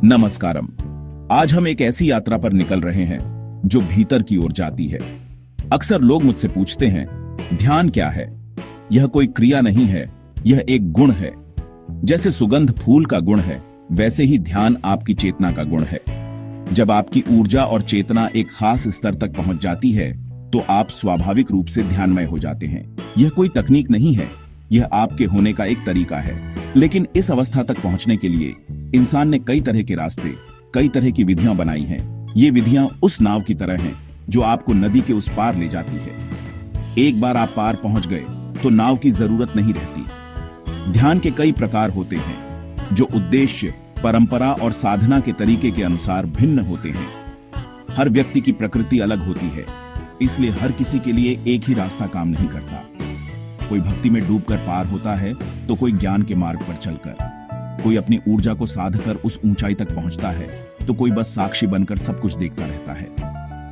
नमस्कारम। आज हम एक ऐसी यात्रा पर निकल रहे हैं जो भीतर की ओर जाती है। अक्सर लोग मुझसे पूछते हैं, ध्यान क्या है? यह कोई क्रिया नहीं है, यह एक गुण है। जैसे सुगंध फूल का गुण है, वैसे ही ध्यान आपकी चेतना का गुण है। जब आपकी ऊर्जा और चेतना एक खास स्तर तक पहुंच जाती है, तो आप स्वाभाविक रूप से ध्यानमय हो जाते हैं। यह कोई तकनीक नहीं है, यह आपके होने का एक तरीका है। लेकिन इस अवस्था तक पहुंचने के लिए इंसान ने कई तरह के रास्ते, कई तरह की विधियां बनाई हैं। ये विधियां उस नाव की तरह हैं जो आपको नदी के उस पार ले जाती है। एक बार आप पार पहुंच गए तो नाव की जरूरत नहीं रहती। ध्यान के कई प्रकार होते हैं जो उद्देश्य, परंपरा और साधना के तरीके के अनुसार भिन्न होते हैं। हर व्यक्ति की प्रकृति अलग होती है, इसलिए हर किसी के लिए एक ही रास्ता काम नहीं करता। कोई भक्ति में डूबकर पार होता है तो कोई ज्ञान के मार्ग पर चलकर, कोई अपनी ऊर्जा को साधकर उस ऊंचाई तक पहुंचता है तो कोई बस साक्षी बनकर सब कुछ देखता रहता है।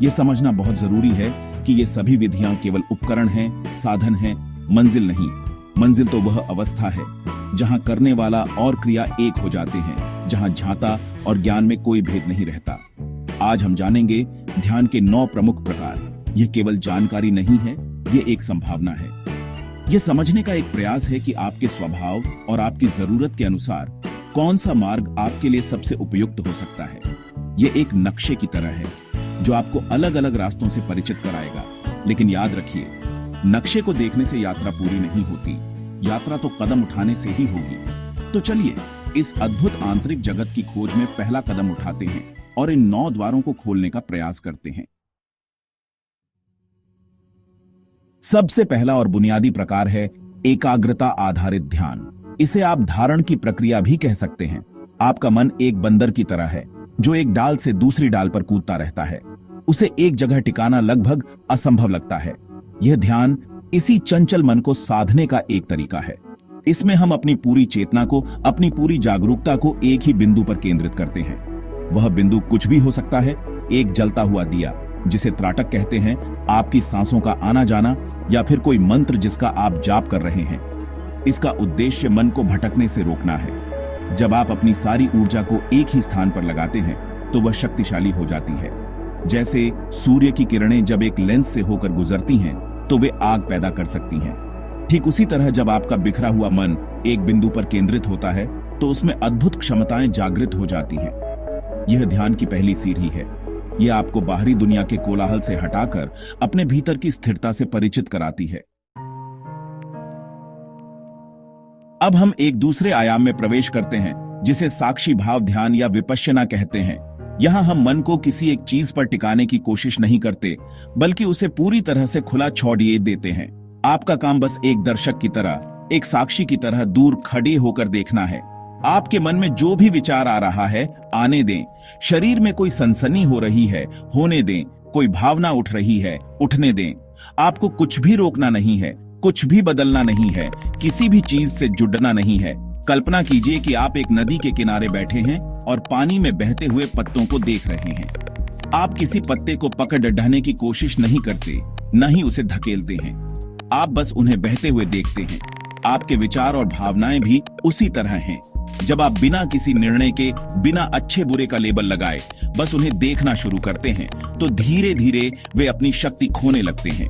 यह समझना बहुत जरूरी है कि ये सभी विधियां केवल उपकरण हैं, साधन हैं, मंजिल नहीं। मंजिल तो वह अवस्था है जहां करने वाला और क्रिया एक हो जाते हैं, जहां झांता और ज्ञान में कोई भेद नहीं रहता। आज हम जानेंगे ध्यान के 9 प्रमुख प्रकार। यह केवल जानकारी नहीं है, यह एक संभावना है। यह समझने का एक प्रयास है कि आपके स्वभाव और आपकी जरूरत के अनुसार कौन सा मार्ग आपके लिए सबसे उपयुक्त हो सकता है। यह एक नक्शे की तरह है जो आपको अलग अलग रास्तों से परिचित कराएगा। लेकिन याद रखिए, नक्शे को देखने से यात्रा पूरी नहीं होती, यात्रा तो कदम उठाने से ही होगी। तो चलिए इस अद्भुत आंतरिक जगत की खोज में पहला कदम उठाते हैं और इन 9 द्वारों को खोलने का प्रयास करते हैं। सबसे पहला और बुनियादी प्रकार है एकाग्रता आधारित ध्यान। इसे आप धारण की प्रक्रिया भी कह सकते हैं। आपका मन एक बंदर की तरह है जो एक डाल से दूसरी डाल पर कूदता रहता है। उसे एक जगह टिकाना लगभग असंभव लगता है। यह ध्यान इसी चंचल मन को साधने का एक तरीका है। इसमें हम अपनी पूरी चेतना को, अपनी पूरी जागरूकता को एक ही बिंदु पर केंद्रित करते हैं। वह बिंदु कुछ भी हो सकता है, एक जलता हुआ दिया जिसे त्राटक कहते हैं, आपकी सांसों का आना जाना, या फिर कोई मंत्र जिसका आप जाप कर रहे हैं। इसका उद्देश्य मन को भटकने से रोकना है। जब आप अपनी सारी ऊर्जा को एक ही स्थान पर लगाते हैं तो वह शक्तिशाली हो जाती है। जैसे सूर्य की किरणें जब एक लेंस से होकर गुजरती हैं तो वे आग पैदा कर सकती हैं। ठीक उसी तरह जब आपका बिखरा हुआ मन एक बिंदु पर केंद्रित होता है तो उसमें अद्भुत क्षमताएं जागृत हो जाती हैं। यह ध्यान की पहली सीढ़ी है। यह आपको बाहरी दुनिया के कोलाहल से हटाकर अपने भीतर की स्थिरता से परिचित कराती है। अब हम एक दूसरे आयाम में प्रवेश करते हैं जिसे साक्षी भाव ध्यान या विपश्यना कहते हैं। यहां हम मन को किसी एक चीज पर टिकाने की कोशिश नहीं करते, बल्कि उसे पूरी तरह से खुला छोड़िए देते हैं। आपका काम बस एक दर्शक की तरह, एक साक्षी की तरह दूर खड़े होकर देखना है। आपके मन में जो भी विचार आ रहा है आने दें। शरीर में कोई सनसनी हो रही है, होने दें। कोई भावना उठ रही है, उठने दें। आपको कुछ भी रोकना नहीं है, कुछ भी बदलना नहीं है, किसी भी चीज से जुड़ना नहीं है। कल्पना कीजिए कि आप एक नदी के किनारे बैठे हैं और पानी में बहते हुए पत्तों को देख रहे हैं। आप किसी पत्ते को पकड़ ढाने की कोशिश नहीं करते, न ही उसे धकेलते हैं। आप बस उन्हें बहते हुए देखते हैं। आपके विचार और भावनाएं भी उसी तरह हैं। जब आप बिना किसी निर्णय के, बिना अच्छे बुरे का लेबल लगाए बस उन्हें देखना शुरू करते हैं तो धीरे धीरे वे अपनी शक्ति खोने लगते हैं।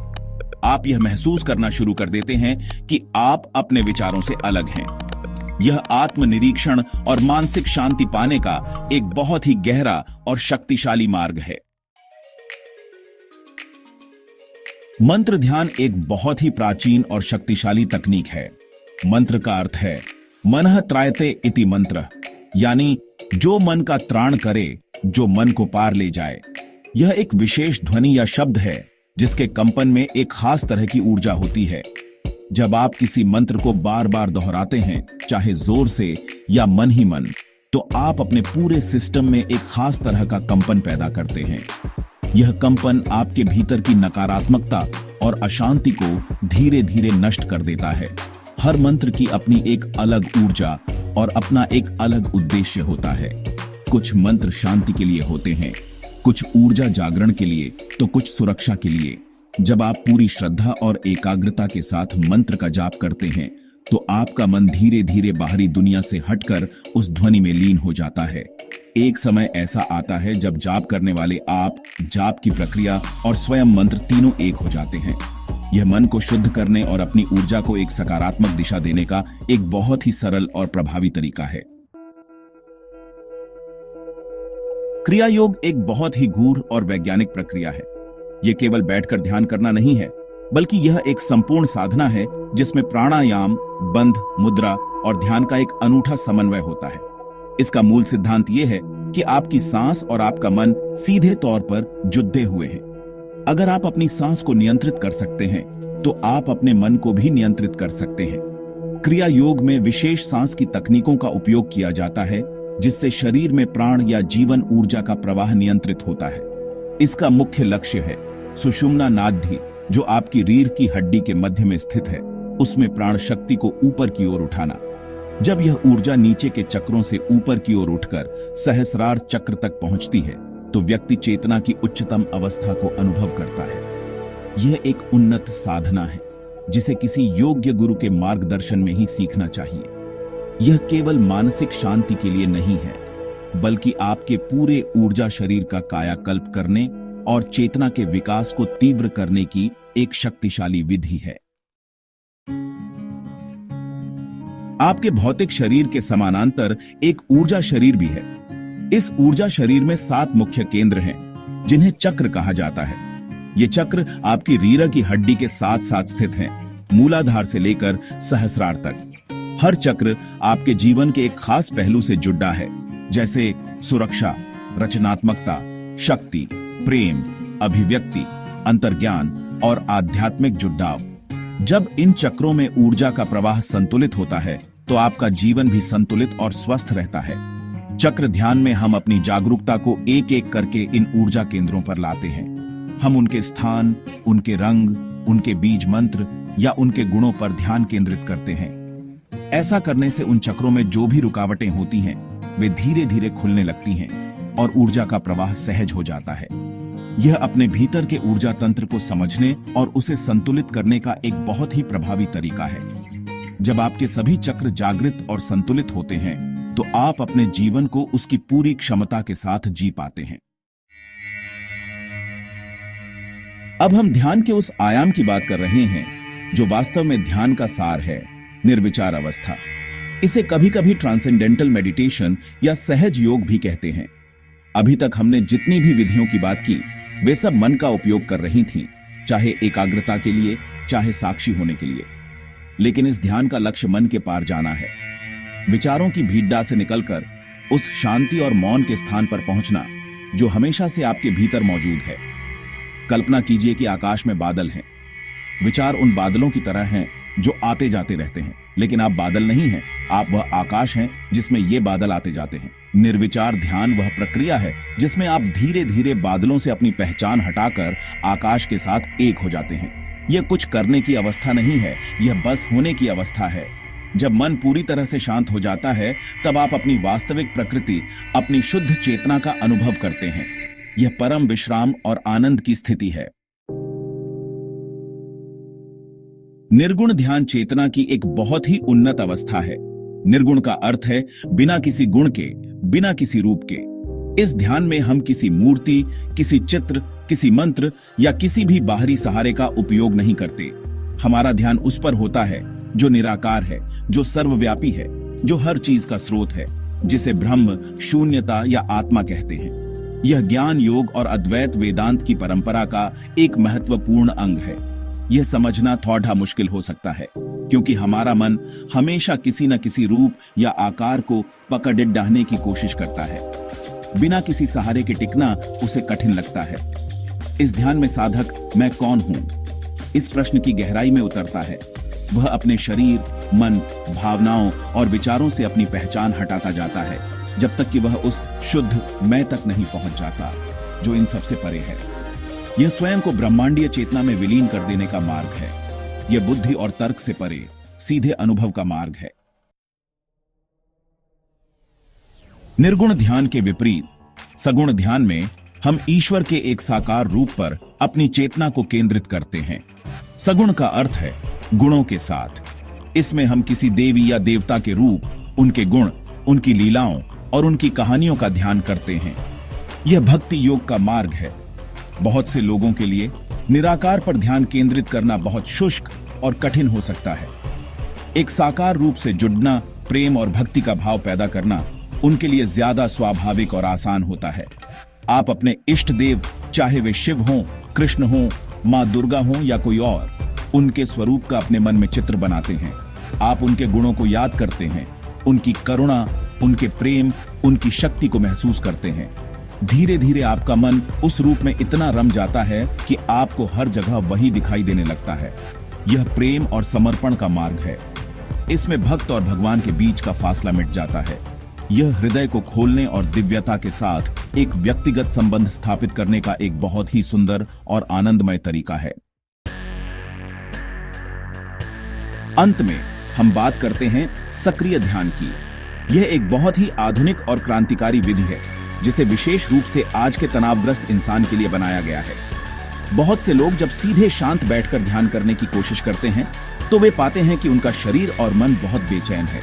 आप यह महसूस करना शुरू कर देते हैं कि आप अपने विचारों से अलग हैं। यह आत्मनिरीक्षण और मानसिक शांति पाने का एक बहुत ही गहरा और शक्तिशाली मार्ग है। मंत्र ध्यान एक बहुत ही प्राचीन और शक्तिशाली तकनीक है। मंत्र का अर्थ है मनः त्रायते इति मंत्र, यानी जो मन का त्राण करे, जो मन को पार ले जाए। यह एक विशेष ध्वनि या शब्द है जिसके कंपन में एक खास तरह की ऊर्जा होती है। जब आप किसी मंत्र को बार बार दोहराते हैं, चाहे जोर से या मन ही मन, तो आप अपने पूरे सिस्टम में एक खास तरह का कंपन पैदा करते हैं। यह कंपन आपके भीतर की नकारात्मकता और अशांति को धीरे धीरे नष्ट कर देता है। हर मंत्र की अपनी एक अलग ऊर्जा और अपना एक अलग उद्देश्य होता है। कुछ मंत्र शांति के लिए होते हैं, कुछ ऊर्जा जागरण के लिए, तो कुछ सुरक्षा के लिए। जब आप पूरी श्रद्धा और एकाग्रता के साथ मंत्र का जाप करते हैं तो आपका मन धीरे धीरे बाहरी दुनिया से हटकर उस ध्वनि में लीन हो जाता है। एक समय ऐसा आता है जब जाप करने वाले आप, जाप की प्रक्रिया और स्वयं मंत्र तीनों एक हो जाते हैं। यह मन को शुद्ध करने और अपनी ऊर्जा को एक सकारात्मक दिशा देने का एक बहुत ही सरल और प्रभावी तरीका है। क्रिया योग एक बहुत ही गूढ़ और वैज्ञानिक प्रक्रिया है। यह केवल बैठकर ध्यान करना नहीं है, बल्कि यह एक संपूर्ण साधना है जिसमें प्राणायाम, बंध, मुद्रा और ध्यान का एक अनूठा समन्वय होता है। इसका मूल सिद्धांत यह है कि आपकी सांस और आपका मन सीधे तौर पर जुड़े हुए हैं। अगर आप अपनी सांस को नियंत्रित कर सकते हैं, तो आप अपने मन को भी नियंत्रित कर सकते हैं। क्रिया योग में विशेष सांस की तकनीकों का उपयोग किया जाता है, जिससे शरीर में प्राण या जीवन ऊर्जा का प्रवाह नियंत्रित होता है। इसका मुख्य लक्ष्य है सुषुम्ना नाड़ी, जो आपकी रीढ़ की हड्डी के मध्य में स्थित है, उसमें प्राण शक्ति को ऊपर की ओर उठाना। जब यह ऊर्जा नीचे के चक्रों से ऊपर की ओर उठकर सहस्रार चक्र तक पहुंचती है, तो व्यक्ति चेतना की उच्चतम अवस्था को अनुभव करता है। यह एक उन्नत साधना है जिसे किसी योग्य गुरु के मार्गदर्शन में ही सीखना चाहिए। यह केवल मानसिक शांति के लिए नहीं है, बल्कि आपके पूरे ऊर्जा शरीर का कायाकल्प करने और चेतना के विकास को तीव्र करने की एक शक्तिशाली विधि है। आपके भौतिक शरीर के समानांतर एक ऊर्जा शरीर भी है। इस ऊर्जा शरीर में 7 मुख्य केंद्र हैं, जिन्हें चक्र कहा जाता है। ये चक्र आपकी रीढ़ की हड्डी के साथ साथ स्थित हैं, मूलाधार से लेकर सहस्रार तक। हर चक्र आपके जीवन के एक खास पहलू से जुड़ा है, जैसे सुरक्षा, रचनात्मकता, शक्ति, प्रेम, अभिव्यक्ति, अंतर्ज्ञान और आध्यात्मिक जुड़ाव। जब इन चक्रों में ऊर्जा का प्रवाह संतुलित होता है, तो आपका जीवन भी संतुलित और स्वस्थ रहता है। चक्र ध्यान में हम अपनी जागरूकता को एक एक करके इन ऊर्जा केंद्रों पर लाते हैं। हम उनके स्थान, उनके रंग, उनके बीज मंत्र या उनके गुणों पर ध्यान केंद्रित करते हैं। ऐसा करने से उन चक्रों में जो भी रुकावटें होती हैं, वे धीरे धीरे खुलने लगती हैं और ऊर्जा का प्रवाह सहज हो जाता है। यह अपने भीतर के ऊर्जा तंत्र को समझने और उसे संतुलित करने का एक बहुत ही प्रभावी तरीका है। जब आपके सभी चक्र जागृत और संतुलित होते हैं, तो आप अपने जीवन को उसकी पूरी क्षमता के साथ जी पाते हैं। अब हम ध्यान के उस आयाम की बात कर रहे हैं जो वास्तव में ध्यान का सार है, निर्विचार अवस्था। इसे कभी कभी ट्रांसेंडेंटल मेडिटेशन या सहज योग भी कहते हैं। अभी तक हमने जितनी भी विधियों की बात की, वे सब मन का उपयोग कर रही थीं, चाहे एकाग्रता के लिए, चाहे साक्षी होने के लिए। लेकिन इस ध्यान का लक्ष्य मन के पार जाना है, विचारों की भीड़भाड़ से निकलकर उस शांति और मौन के स्थान पर पहुंचना जो हमेशा से आपके भीतर मौजूद है। कल्पना कीजिए कि आकाश में बादल हैं। विचार उन बादलों की तरह हैं जो आते जाते रहते हैं, लेकिन आप बादल नहीं हैं, आप वह आकाश हैं जिसमें ये बादल आते जाते हैं। निर्विचार ध्यान वह प्रक्रिया है जिसमें आप धीरे धीरे बादलों से अपनी पहचान हटाकर आकाश के साथ एक हो जाते हैं। यह कुछ करने की अवस्था नहीं है, यह बस होने की अवस्था है। जब मन पूरी तरह से शांत हो जाता है, तब आप अपनी वास्तविक प्रकृति, अपनी शुद्ध चेतना का अनुभव करते हैं। यह परम विश्राम और आनंद की स्थिति है। निर्गुण ध्यान चेतना की एक बहुत ही उन्नत अवस्था है। निर्गुण का अर्थ है बिना किसी गुण के, बिना किसी रूप के। इस ध्यान में हम किसी मूर्ति, किसी चित्र, किसी मंत्र या किसी भी बाहरी सहारे का उपयोग नहीं करते। हमारा ध्यान उस पर होता है जो निराकार है, जो सर्वव्यापी है, जो हर चीज का स्रोत है, जिसे ब्रह्म, शून्यता या आत्मा कहते हैं। यह ज्ञान योग और अद्वैत वेदांत की परंपरा का एक महत्वपूर्ण अंग है। यह समझना थोड़ा मुश्किल हो सकता है, क्योंकि हमारा मन हमेशा किसी न किसी रूप या आकार को पकड़े डालने की कोशिश करता है। बिना किसी सहारे के टिकना उसे कठिन लगता है। इस ध्यान में साधक मैं कौन हूं, इस प्रश्न की गहराई में उतरता है। वह अपने शरीर, मन, भावनाओं और विचारों से अपनी पहचान हटाता जाता है, जब तक कि वह उस शुद्ध मैं तक नहीं पहुंच जाता जो इन सबसे परे है। यह स्वयं को ब्रह्मांडीय चेतना में विलीन कर देने का मार्ग है। यह बुद्धि और तर्क से परे सीधे अनुभव का मार्ग है। निर्गुण ध्यान के विपरीत सगुण ध्यान में हम ईश्वर के एक साकार रूप पर अपनी चेतना को केंद्रित करते हैं। सगुण का अर्थ है गुणों के साथ। इसमें हम किसी देवी या देवता के रूप, उनके गुण, उनकी लीलाओं और उनकी कहानियों का ध्यान करते हैं। यह भक्ति योग का मार्ग है। बहुत से लोगों के लिए निराकार पर ध्यान केंद्रित करना बहुत शुष्क और कठिन हो सकता है। एक साकार रूप से जुड़ना, प्रेम और भक्ति का भाव पैदा करना उनके लिए ज्यादा स्वाभाविक और आसान होता है। आप अपने इष्ट देव, चाहे वे शिव हों, कृष्ण हों, मां दुर्गा हों या कोई और, उनके स्वरूप का अपने मन में चित्र बनाते हैं। आप उनके गुणों को याद करते हैं, उनकी करुणा, उनके प्रेम, उनकी शक्ति को महसूस करते हैं। धीरे धीरे आपका मन उस रूप में इतना रम जाता है कि आपको हर जगह वही दिखाई देने लगता है। यह प्रेम और समर्पण का मार्ग है। इसमें भक्त और भगवान के बीच का फासला मिट जाता है। यह हृदय को खोलने और दिव्यता के साथ एक व्यक्तिगत संबंध स्थापित करने का एक बहुत ही सुंदर और आनंदमय तरीका है। अंत में हम बात करते हैं सक्रिय ध्यान की। यह एक बहुत ही आधुनिक और क्रांतिकारी विधि है जिसे विशेष रूप से आज के तनावग्रस्त इंसान के लिए बनाया गया है। बहुत से लोग जब सीधे शांत बैठकर ध्यान करने की कोशिश करते हैं तो वे पाते हैं कि उनका शरीर और मन बहुत बेचैन है।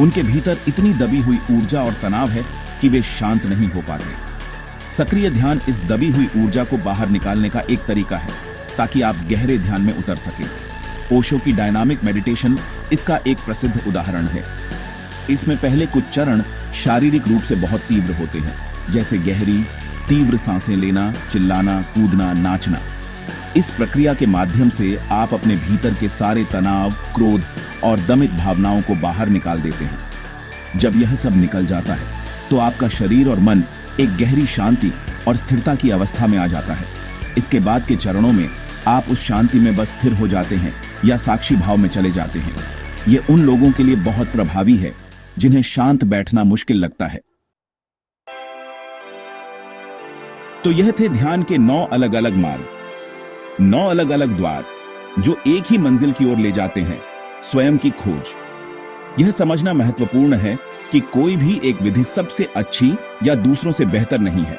उनके भीतर इतनी दबी हुई ऊर्जा और तनाव है कि वे शांत नहीं हो पाते। सक्रिय ध्यान इस दबी हुई ऊर्जा को बाहर निकालने का एक तरीका है ताकि आप गहरे ध्यान में उतर सकें। ओशो की डायनामिक मेडिटेशन इसका एक प्रसिद्ध उदाहरण है। इसमें पहले कुछ चरण शारीरिक रूप से बहुत तीव्र होते हैं, जैसे गहरी तीव्र सांसें लेना, चिल्लाना, कूदना, नाचना। इस प्रक्रिया के माध्यम से आप अपने भीतर के सारे तनाव, क्रोध और दमित भावनाओं को बाहर निकाल देते हैं। जब यह सब निकल जाता है तो आपका शरीर और मन एक गहरी शांति और स्थिरता की अवस्था में आ जाता है। इसके बाद के चरणों में आप उस शांति में बस स्थिर हो जाते हैं या साक्षी भाव में चले जाते हैं। यह उन लोगों के लिए बहुत प्रभावी है जिन्हें शांत बैठना मुश्किल लगता है। तो यह थे ध्यान के 9 अलग अलग मार्ग, 9 अलग अलग द्वार जो एक ही मंजिल की ओर ले जाते हैं, स्वयं की खोज। यह समझना महत्वपूर्ण है कि कोई भी एक विधि सबसे अच्छी या दूसरों से बेहतर नहीं है।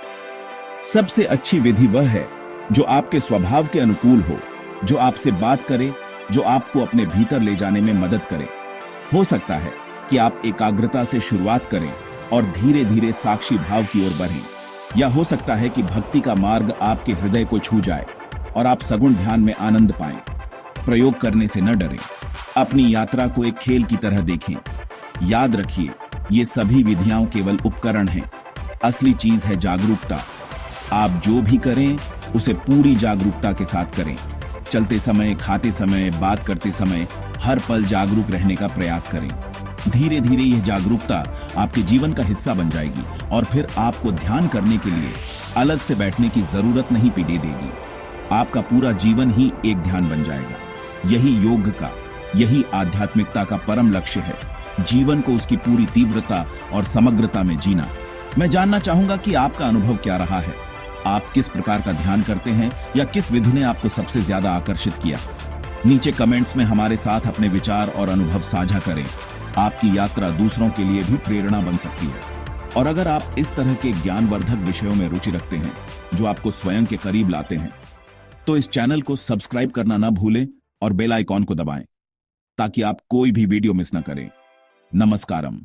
सबसे अच्छी विधि वह है जो आपके स्वभाव के अनुकूल हो, जो आपसे बात करे, जो आपको अपने भीतर ले जाने में मदद करे। हो सकता है कि आप एकाग्रता से शुरुआत करें और धीरे धीरे साक्षी भाव की ओर बढ़ें, या हो सकता है कि भक्ति का मार्ग आपके हृदय को छू जाए और आप सगुण ध्यान में आनंद पाएं। प्रयोग करने से न डरें, अपनी यात्रा को एक खेल की तरह देखें। याद रखिए, ये सभी विधियां केवल उपकरण हैं। असली चीज है जागरूकता। आप जो भी करें उसे पूरी जागरूकता के साथ करें। चलते समय, खाते समय, बात करते समय हर पल जागरूक रहने का प्रयास करें। धीरे धीरे यह जागरूकता आपके जीवन का हिस्सा बन जाएगी और फिर आपको ध्यान करने के लिए अलग से बैठने की जरूरत नहीं पड़ेगी। आपका पूरा जीवन ही एक ध्यान बन जाएगा। यही योग का, यही आध्यात्मिकता का परम लक्ष्य है, जीवन को उसकी पूरी तीव्रता और समग्रता में जीना। मैं जानना चाहूंगा कि आपका अनुभव क्या रहा है। आप किस प्रकार का ध्यान करते हैं या किस विधि ने आपको सबसे ज्यादा आकर्षित किया? नीचे कमेंट्स में हमारे साथ अपने विचार और अनुभव साझा करें। आपकी यात्रा दूसरों के लिए भी प्रेरणा बन सकती है। और अगर आप इस तरह के ज्ञानवर्धक विषयों में रुचि रखते हैं जो आपको स्वयं के करीब लाते हैं, तो इस चैनल को सब्सक्राइब करना ना भूलें और बेल आइकॉन को दबाएं ताकि आप कोई भी वीडियो मिस न करें। नमस्कारम।